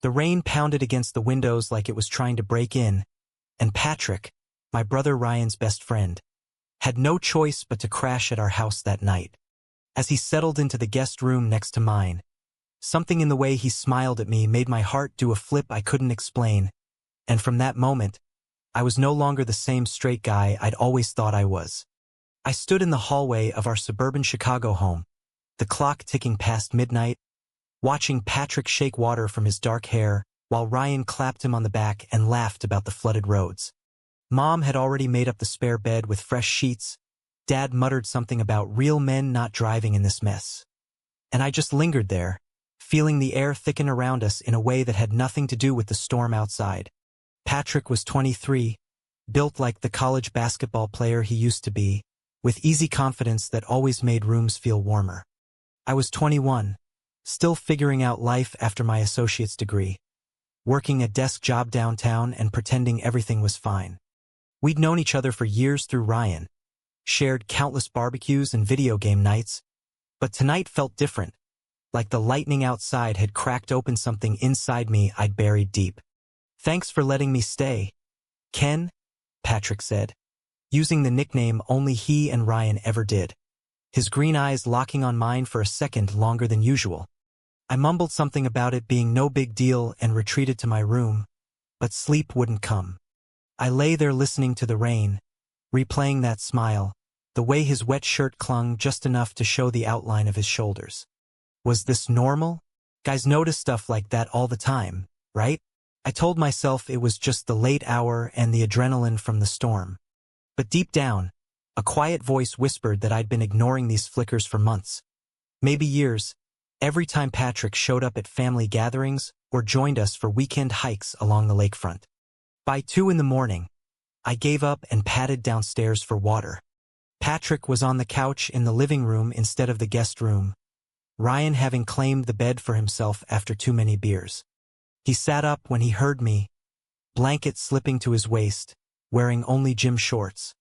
The rain pounded against the windows like it was trying to break in, and Patrick, my brother Ryan's best friend, had no choice but to crash at our house that night. As he settled into the guest room next to mine, something in the way he smiled at me made my heart do a flip I couldn't explain, and from that moment, I was no longer the same straight guy I'd always thought I was. I stood in the hallway of our suburban Chicago home, the clock ticking past midnight, watching Patrick shake water from his dark hair while Ryan clapped him on the back and laughed about the flooded roads. Mom had already made up the spare bed with fresh sheets. Dad muttered something about real men not driving in this mess. And I just lingered there, feeling the air thicken around us in a way that had nothing to do with the storm outside. Patrick was 23, built like the college basketball player he used to be, with easy confidence that always made rooms feel warmer. I was 21, still figuring out life after my associate's degree, working a desk job downtown and pretending everything was fine. We'd known each other for years through Ryan, shared countless barbecues and video game nights, but tonight felt different, like the lightning outside had cracked open something inside me I'd buried deep. "Thanks for letting me stay, Ken," Patrick said, using the nickname only he and Ryan ever did, his green eyes locking on mine for a second longer than usual. I mumbled something about it being no big deal and retreated to my room, but sleep wouldn't come. I lay there listening to the rain, replaying that smile, the way his wet shirt clung just enough to show the outline of his shoulders. Was this normal? Guys notice stuff like that all the time, right? I told myself it was just the late hour and the adrenaline from the storm. But deep down, a quiet voice whispered that I'd been ignoring these flickers for months, maybe years, every time Patrick showed up at family gatherings or joined us for weekend hikes along the lakefront. By 2 in the morning, I gave up and padded downstairs for water. Patrick was on the couch in the living room instead of the guest room, Ryan having claimed the bed for himself after too many beers. He sat up when he heard me, blanket slipping to his waist, wearing only gym shorts.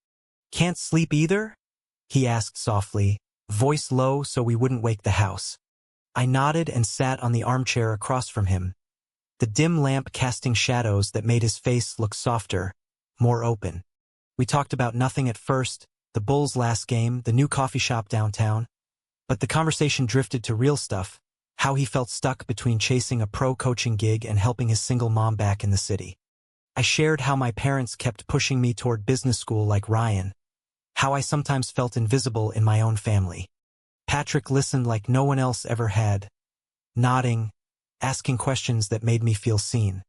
"Can't sleep either?" he asked softly, voice low so we wouldn't wake the house. I nodded and sat on the armchair across from him, the dim lamp casting shadows that made his face look softer, more open. We talked about nothing at first, the Bulls' last game, the new coffee shop downtown, but the conversation drifted to real stuff, how he felt stuck between chasing a pro coaching gig and helping his single mom back in the city. I shared how my parents kept pushing me toward business school like Ryan, how I sometimes felt invisible in my own family. Patrick listened like no one else ever had, nodding, asking questions that made me feel seen.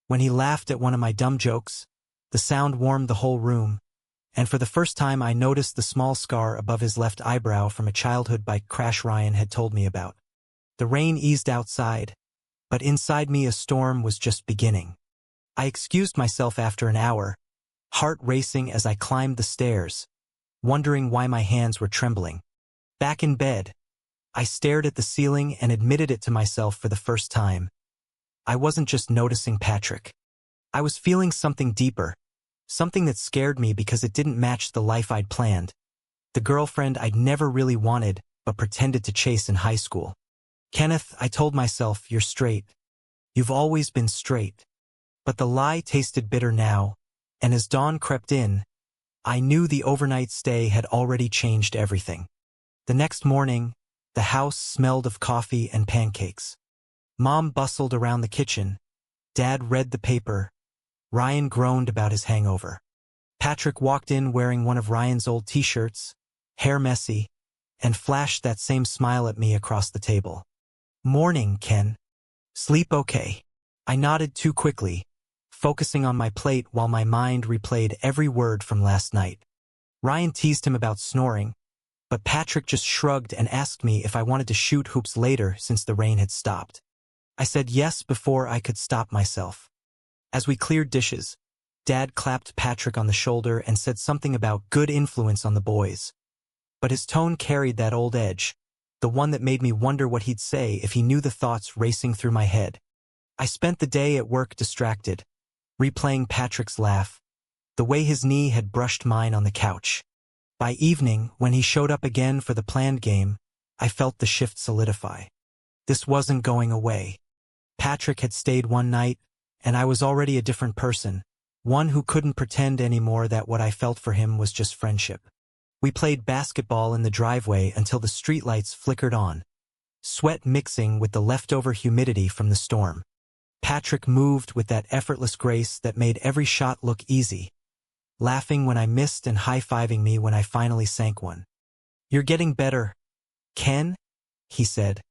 When he laughed at one of my dumb jokes, the sound warmed the whole room, and for the first time I noticed the small scar above his left eyebrow from a childhood bike crash Ryan had told me about. The rain eased outside, but inside me a storm was just beginning. I excused myself after an hour, heart racing as I climbed the stairs, wondering why my hands were trembling. Back in bed, I stared at the ceiling and admitted it to myself for the first time. I wasn't just noticing Patrick. I was feeling something deeper, something that scared me because it didn't match the life I'd planned, the girlfriend I'd never really wanted but pretended to chase in high school. "Kenneth," I told myself, "you're straight. You've always been straight." But the lie tasted bitter now, and as dawn crept in, I knew the overnight stay had already changed everything. The next morning, the house smelled of coffee and pancakes. Mom bustled around the kitchen. Dad read the paper. Ryan groaned about his hangover. Patrick walked in wearing one of Ryan's old t-shirts, hair messy, and flashed that same smile at me across the table. "Morning, Ken. Sleep okay?" I nodded too quickly, focusing on my plate while my mind replayed every word from last night. Ryan teased him about snoring, but Patrick just shrugged and asked me if I wanted to shoot hoops later since the rain had stopped. I said yes before I could stop myself. As we cleared dishes, Dad clapped Patrick on the shoulder and said something about good influence on the boys. But his tone carried that old edge, the one that made me wonder what he'd say if he knew the thoughts racing through my head. I spent the day at work distracted, replaying Patrick's laugh, the way his knee had brushed mine on the couch. By evening, when he showed up again for the planned game, I felt the shift solidify. This wasn't going away. Patrick had stayed one night, and I was already a different person, one who couldn't pretend anymore that what I felt for him was just friendship. We played basketball in the driveway until the streetlights flickered on, sweat mixing with the leftover humidity from the storm. Patrick moved with that effortless grace that made every shot look easy, laughing when I missed and high-fiving me when I finally sank one. "You're getting better, Ken," he said,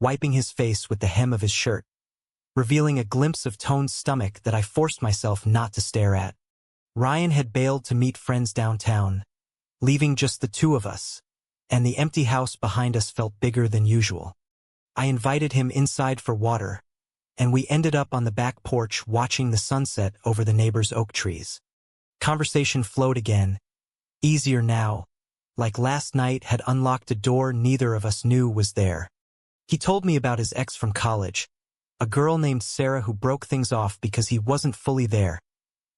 wiping his face with the hem of his shirt, revealing a glimpse of toned stomach that I forced myself not to stare at. Ryan had bailed to meet friends downtown, leaving just the two of us, and the empty house behind us felt bigger than usual. I invited him inside for water, and we ended up on the back porch watching the sunset over the neighbors' oak trees. Conversation flowed again, easier now, like last night had unlocked a door neither of us knew was there. He told me about his ex from college, a girl named Sarah who broke things off because he wasn't fully there,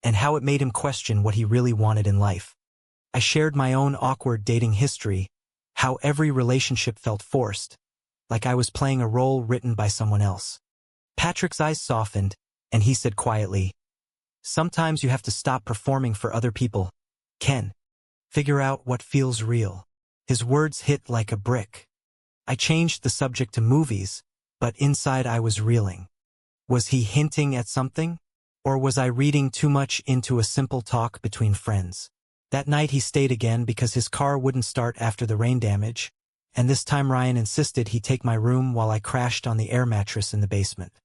and how it made him question what he really wanted in life. I shared my own awkward dating history, how every relationship felt forced, like I was playing a role written by someone else. Patrick's eyes softened, and he said quietly, "Sometimes you have to stop performing for other people, Ken. Figure out what feels real." His words hit like a brick. I changed the subject to movies, but inside I was reeling. Was he hinting at something? Or was I reading too much into a simple talk between friends? That night he stayed again because his car wouldn't start after the rain damage, and this time Ryan insisted he take my room while I crashed on the air mattress in the basement.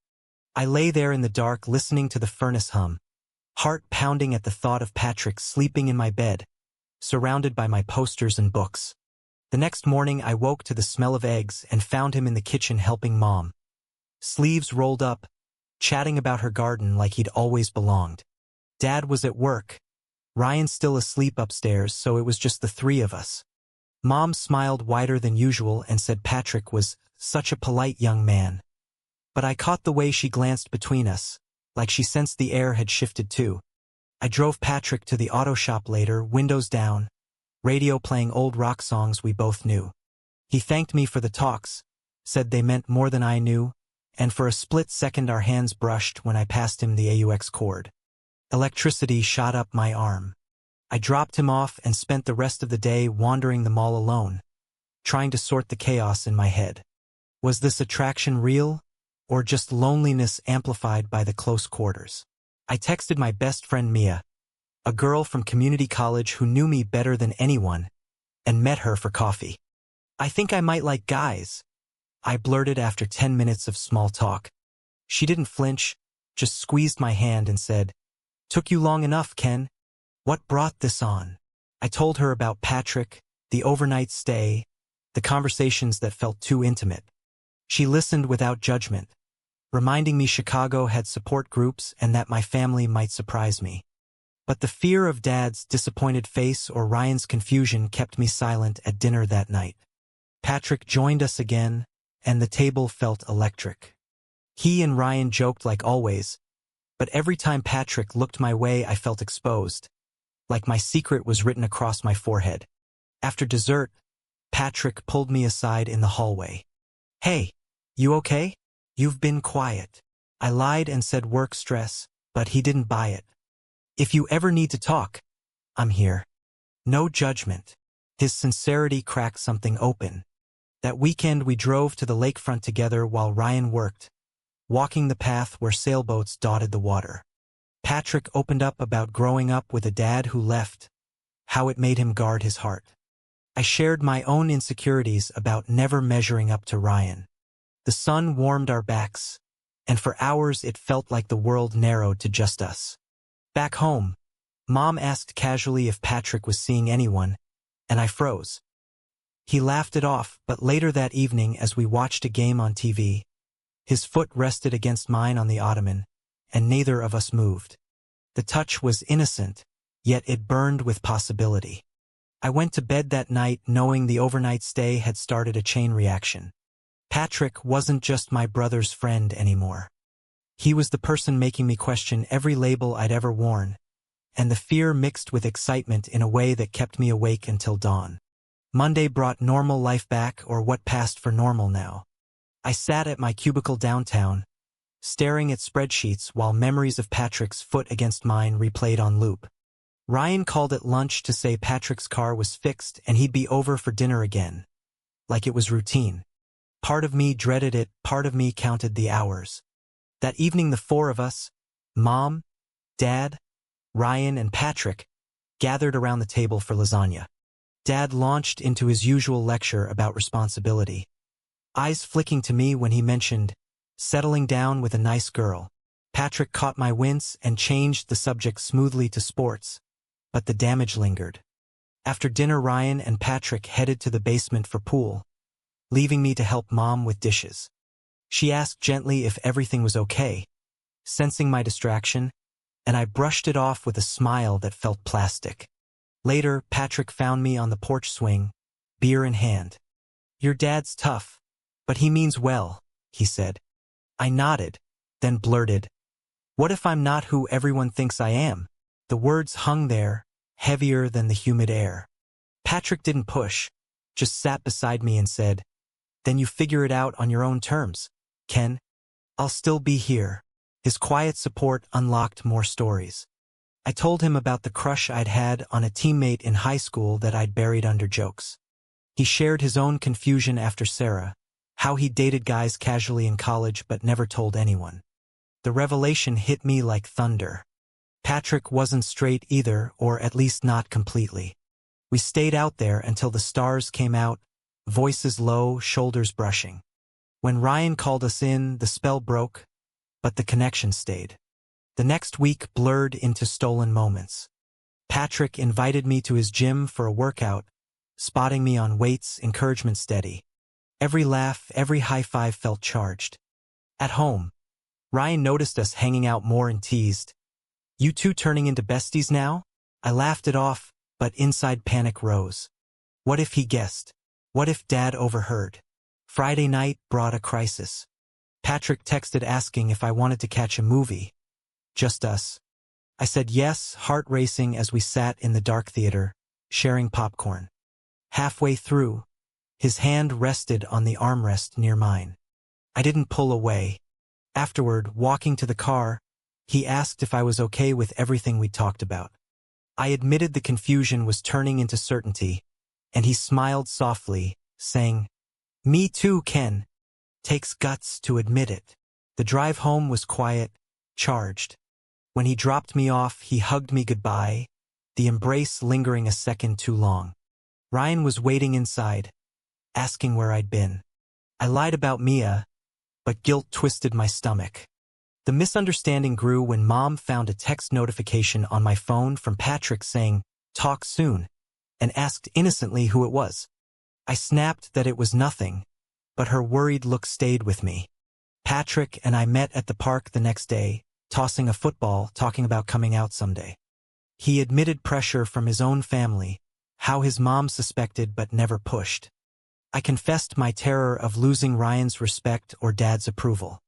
I lay there in the dark listening to the furnace hum, heart pounding at the thought of Patrick sleeping in my bed, surrounded by my posters and books. The next morning I woke to the smell of eggs and found him in the kitchen helping Mom, sleeves rolled up, chatting about her garden like he'd always belonged. Dad was at work, Ryan still asleep upstairs, so it was just the three of us. Mom smiled wider than usual and said Patrick was such a polite young man. But I caught the way she glanced between us, like she sensed the air had shifted too. I drove Patrick to the auto shop later, windows down, radio playing old rock songs we both knew. He thanked me for the talks, said they meant more than I knew, and for a split second our hands brushed when I passed him the AUX cord. Electricity shot up my arm. I dropped him off and spent the rest of the day wandering the mall alone, trying to sort the chaos in my head. Was this attraction real, or just loneliness amplified by the close quarters? I texted my best friend Mia, a girl from community college who knew me better than anyone, and met her for coffee. "I think I might like guys," I blurted after 10 minutes of small talk. She didn't flinch, just squeezed my hand and said, "Took you long enough, Ken. What brought this on?" I told her about Patrick, the overnight stay, the conversations that felt too intimate. She listened without judgment, reminding me Chicago had support groups and that my family might surprise me. But the fear of Dad's disappointed face or Ryan's confusion kept me silent at dinner that night. Patrick joined us again, and the table felt electric. He and Ryan joked like always, but every time Patrick looked my way I felt exposed, like my secret was written across my forehead. After dessert, Patrick pulled me aside in the hallway. "Hey, you okay? You've been quiet." I lied and said work stress, but he didn't buy it. "If you ever need to talk, I'm here." No judgment. His sincerity cracked something open. That weekend we drove to the lakefront together while Ryan worked, walking the path where sailboats dotted the water. Patrick opened up about growing up with a dad who left, how it made him guard his heart. I shared my own insecurities about never measuring up to Ryan. The sun warmed our backs, and for hours it felt like the world narrowed to just us. Back home, Mom asked casually if Patrick was seeing anyone, and I froze. He laughed it off, but later that evening as we watched a game on TV, his foot rested against mine on the ottoman, and neither of us moved. The touch was innocent, yet it burned with possibility. I went to bed that night knowing the overnight stay had started a chain reaction. Patrick wasn't just my brother's friend anymore. He was the person making me question every label I'd ever worn, and the fear mixed with excitement in a way that kept me awake until dawn. Monday brought normal life back, or what passed for normal now. I sat at my cubicle downtown, staring at spreadsheets while memories of Patrick's foot against mine replayed on loop. Ryan called at lunch to say Patrick's car was fixed and he'd be over for dinner again. Like it was routine. Part of me dreaded it, part of me counted the hours. That evening the four of us, Mom, Dad, Ryan, and Patrick, gathered around the table for lasagna. Dad launched into his usual lecture about responsibility, eyes flicking to me when he mentioned settling down with a nice girl. Patrick caught my wince and changed the subject smoothly to sports, but the damage lingered. After dinner, Ryan and Patrick headed to the basement for pool, leaving me to help Mom with dishes. She asked gently if everything was okay, sensing my distraction, and I brushed it off with a smile that felt plastic. Later, Patrick found me on the porch swing, beer in hand. "Your dad's tough, but he means well," he said. I nodded, then blurted, "What if I'm not who everyone thinks I am?" The words hung there, heavier than the humid air. Patrick didn't push, just sat beside me and said, "Then you figure it out on your own terms, Ken. I'll still be here." His quiet support unlocked more stories. I told him about the crush I'd had on a teammate in high school that I'd buried under jokes. He shared his own confusion after Sarah, how he dated guys casually in college but never told anyone. The revelation hit me like thunder. Patrick wasn't straight either, or at least not completely. We stayed out there until the stars came out, voices low, shoulders brushing. When Ryan called us in, the spell broke, but the connection stayed. The next week blurred into stolen moments. Patrick invited me to his gym for a workout, spotting me on weights, encouragement steady. Every laugh, every high five felt charged. At home, Ryan noticed us hanging out more and teased, "You two turning into besties now?" I laughed it off, but inside panic rose. What if he guessed? What if Dad overheard? Friday night brought a crisis. Patrick texted asking if I wanted to catch a movie. Just us. I said yes, heart racing as we sat in the dark theater, sharing popcorn. Halfway through, his hand rested on the armrest near mine. I didn't pull away. Afterward, walking to the car, he asked if I was okay with everything we talked about. I admitted the confusion was turning into certainty, and he smiled softly, saying, "Me too, Ken. Takes guts to admit it." The drive home was quiet, charged. When he dropped me off, he hugged me goodbye, the embrace lingering a second too long. Ryan was waiting inside, asking where I'd been. I lied about Mia, but guilt twisted my stomach. The misunderstanding grew when Mom found a text notification on my phone from Patrick saying, "Talk soon," and asked innocently who it was. I snapped that it was nothing, but her worried look stayed with me. Patrick and I met at the park the next day, tossing a football, talking about coming out someday. He admitted pressure from his own family, how his mom suspected but never pushed. I confessed my terror of losing Ryan's respect or Dad's approval.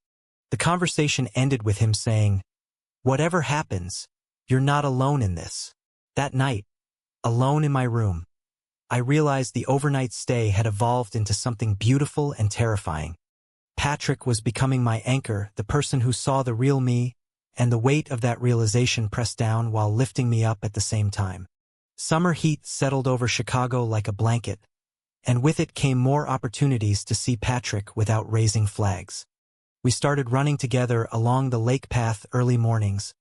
The conversation ended with him saying, "Whatever happens, you're not alone in this." That night, alone in my room, I realized the overnight stay had evolved into something beautiful and terrifying. Patrick was becoming my anchor, the person who saw the real me, and the weight of that realization pressed down while lifting me up at the same time. Summer heat settled over Chicago like a blanket, and with it came more opportunities to see Patrick without raising flags. We started running together along the lake path early mornings,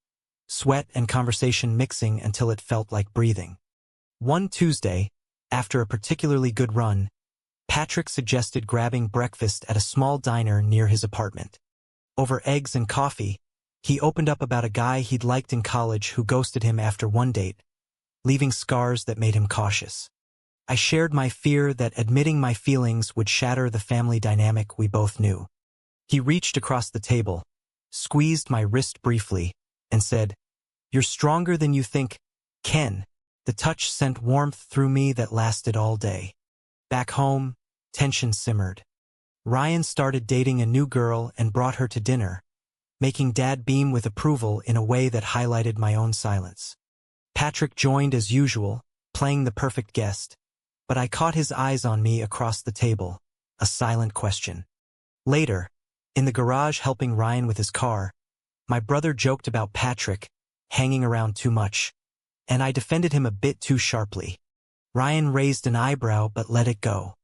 sweat and conversation mixing until it felt like breathing. One Tuesday, after a particularly good run, Patrick suggested grabbing breakfast at a small diner near his apartment. Over eggs and coffee, he opened up about a guy he'd liked in college who ghosted him after one date, leaving scars that made him cautious. I shared my fear that admitting my feelings would shatter the family dynamic we both knew. He reached across the table, squeezed my wrist briefly, and said, "You're stronger than you think, Ken." The touch sent warmth through me that lasted all day. Back home, tension simmered. Ryan started dating a new girl and brought her to dinner, making Dad beam with approval in a way that highlighted my own silence. Patrick joined as usual, playing the perfect guest, but I caught his eyes on me across the table, a silent question. Later, In the garage helping Ryan with his car, my brother joked about Patrick hanging around too much, and I defended him a bit too sharply. Ryan raised an eyebrow but let it go.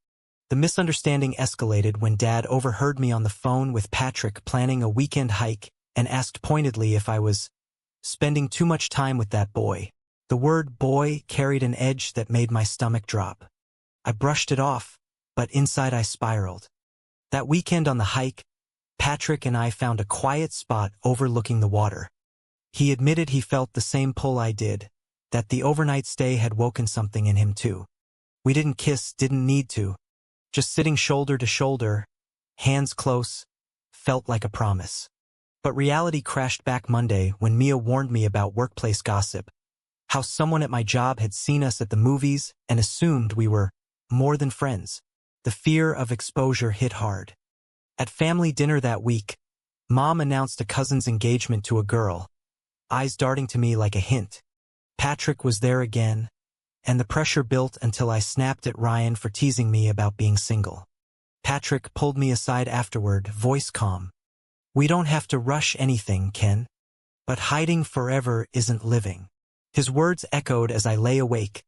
The misunderstanding escalated when Dad overheard me on the phone with Patrick planning a weekend hike and asked pointedly if I was spending too much time with that boy. The word boy carried an edge that made my stomach drop. I brushed it off, but inside I spiraled. That weekend on the hike, Patrick and I found a quiet spot overlooking the water. He admitted he felt the same pull I did, that the overnight stay had woken something in him too. We didn't kiss, didn't need to. Just sitting shoulder to shoulder, hands close, felt like a promise. But reality crashed back Monday when Mia warned me about workplace gossip, how someone at my job had seen us at the movies and assumed we were more than friends. The fear of exposure hit hard. At family dinner that week, Mom announced a cousin's engagement to a girl, eyes darting to me like a hint. Patrick was there again, and the pressure built until I snapped at Ryan for teasing me about being single. Patrick pulled me aside afterward, voice calm. "We don't have to rush anything, Ken. But hiding forever isn't living." His words echoed as I lay awake,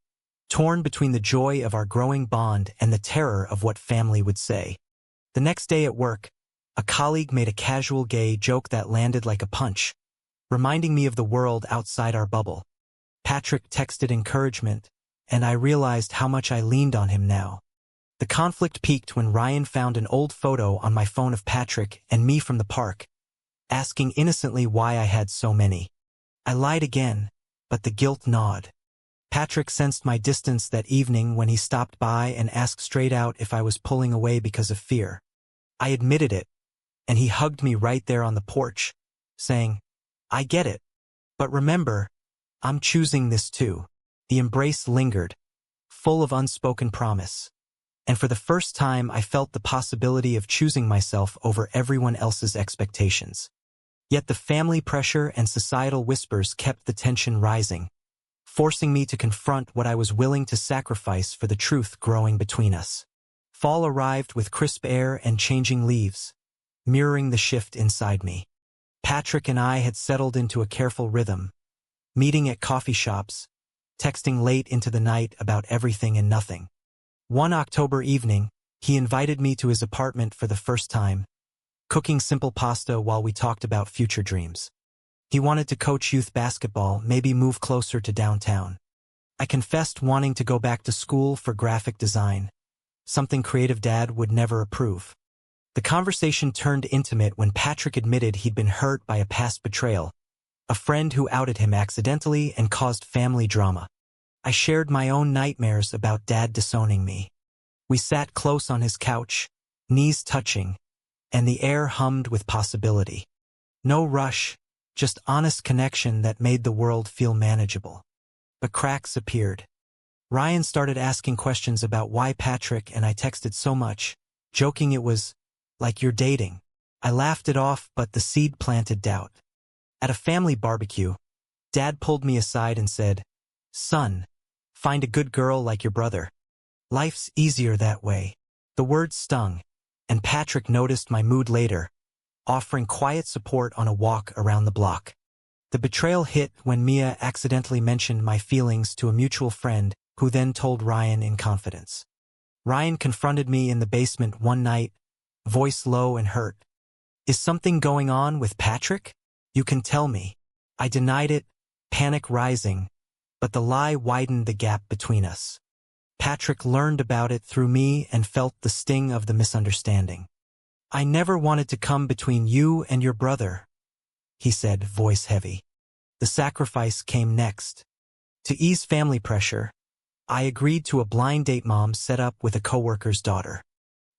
torn between the joy of our growing bond and the terror of what family would say. The next day at work, a colleague made a casual gay joke that landed like a punch, reminding me of the world outside our bubble. Patrick texted encouragement, and I realized how much I leaned on him now. The conflict peaked when Ryan found an old photo on my phone of Patrick and me from the park, asking innocently why I had so many. I lied again, but the guilt gnawed. Patrick sensed my distance that evening when he stopped by and asked straight out if I was pulling away because of fear. I admitted it, and he hugged me right there on the porch, saying, "I get it. But remember, I'm choosing this too." The embrace lingered, full of unspoken promise. And for the first time I felt the possibility of choosing myself over everyone else's expectations. Yet the family pressure and societal whispers kept the tension rising, forcing me to confront what I was willing to sacrifice for the truth growing between us. Fall arrived with crisp air and changing leaves, mirroring the shift inside me. Patrick and I had settled into a careful rhythm, meeting at coffee shops, texting late into the night about everything and nothing. One October evening, he invited me to his apartment for the first time, cooking simple pasta while we talked about future dreams. He wanted to coach youth basketball, maybe move closer to downtown. I confessed wanting to go back to school for graphic design, something creative Dad would never approve. The conversation turned intimate when Patrick admitted he'd been hurt by a past betrayal, a friend who outed him accidentally and caused family drama. I shared my own nightmares about Dad disowning me. We sat close on his couch, knees touching, and the air hummed with possibility. No rush, just honest connection that made the world feel manageable. But cracks appeared. Ryan started asking questions about why Patrick and I texted so much, joking it was like you're dating. I laughed it off, but the seed planted doubt. At a family barbecue, Dad pulled me aside and said, "Son, find a good girl like your brother. Life's easier that way." The words stung, and Patrick noticed my mood later, offering quiet support on a walk around the block. The betrayal hit when Mia accidentally mentioned my feelings to a mutual friend who then told Ryan in confidence. Ryan confronted me in the basement one night, voice low and hurt. "Is something going on with Patrick? You can tell me." I denied it, panic rising, but the lie widened the gap between us. Patrick learned about it through me and felt the sting of the misunderstanding. "I never wanted to come between you and your brother," he said, voice heavy. The sacrifice came next. To ease family pressure, I agreed to a blind date Mom set up with a coworker's daughter.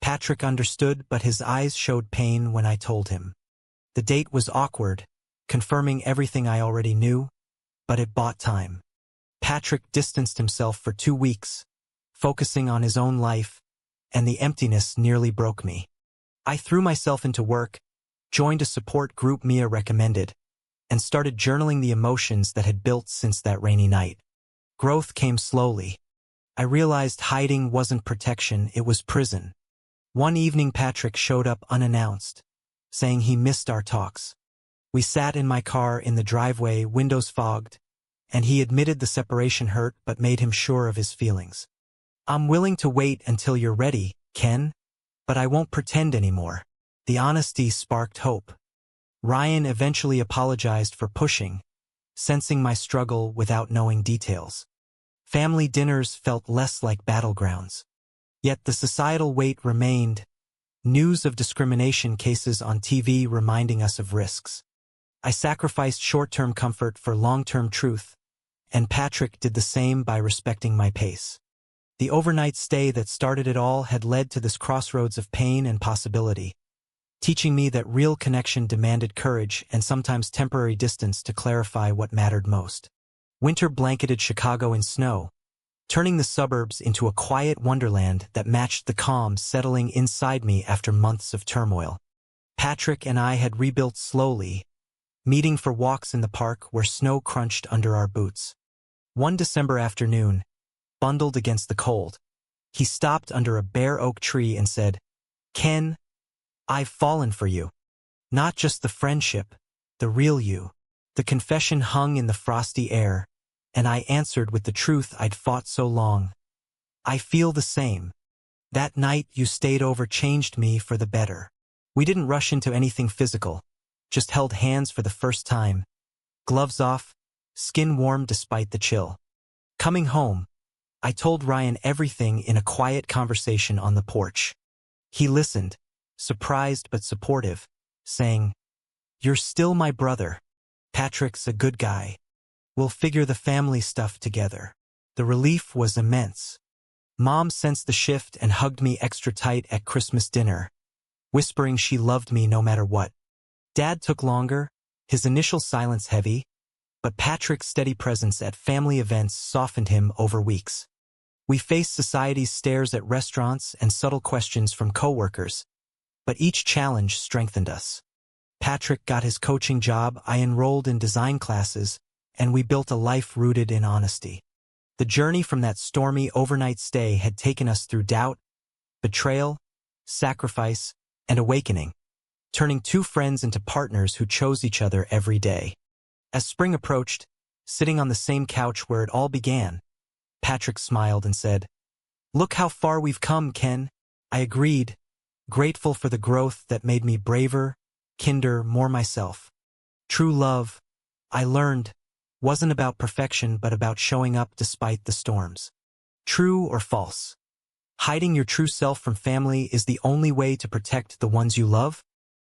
Patrick understood, but his eyes showed pain when I told him. The date was awkward, confirming everything I already knew, but it bought time. Patrick distanced himself for 2 weeks, focusing on his own life, and the emptiness nearly broke me. I threw myself into work, joined a support group Mia recommended, and started journaling the emotions that had built since that rainy night. Growth came slowly. I realized hiding wasn't protection, it was prison. One evening Patrick showed up unannounced, saying he missed our talks. We sat in my car in the driveway, windows fogged, and he admitted the separation hurt but made him sure of his feelings. "I'm willing to wait until you're ready, Ken, but I won't pretend anymore." The honesty sparked hope. Ryan eventually apologized for pushing, sensing my struggle without knowing details. Family dinners felt less like battlegrounds. Yet the societal weight remained, news of discrimination cases on TV reminding us of risks. I sacrificed short-term comfort for long-term truth, and Patrick did the same by respecting my pace. The overnight stay that started it all had led to this crossroads of pain and possibility, teaching me that real connection demanded courage and sometimes temporary distance to clarify what mattered most. Winter blanketed Chicago in snow, turning the suburbs into a quiet wonderland that matched the calm settling inside me after months of turmoil. Patrick and I had rebuilt slowly, meeting for walks in the park where snow crunched under our boots. One December afternoon, bundled against the cold, he stopped under a bare oak tree and said, "Ken, I've fallen for you. Not just the friendship, the real you." The confession hung in the frosty air, and I answered with the truth I'd fought so long. "I feel the same. That night you stayed over changed me for the better." We didn't rush into anything physical, just held hands for the first time, gloves off, skin warm despite the chill. Coming home, I told Ryan everything in a quiet conversation on the porch. He listened, surprised but supportive, saying, "You're still my brother. Patrick's a good guy. We'll figure the family stuff together." The relief was immense. Mom sensed the shift and hugged me extra tight at Christmas dinner, whispering she loved me no matter what. Dad took longer, his initial silence heavy, but Patrick's steady presence at family events softened him over weeks. We faced society's stares at restaurants and subtle questions from coworkers, but each challenge strengthened us. Patrick got his coaching job, I enrolled in design classes, and we built a life rooted in honesty. The journey from that stormy overnight stay had taken us through doubt, betrayal, sacrifice, and awakening, turning two friends into partners who chose each other every day. As spring approached, sitting on the same couch where it all began, Patrick smiled and said, "Look how far we've come, Ken." I agreed, grateful for the growth that made me braver, kinder, more myself. True love, I learned, wasn't about perfection but about showing up despite the storms. True or false? Hiding your true self from family is the only way to protect the ones you love?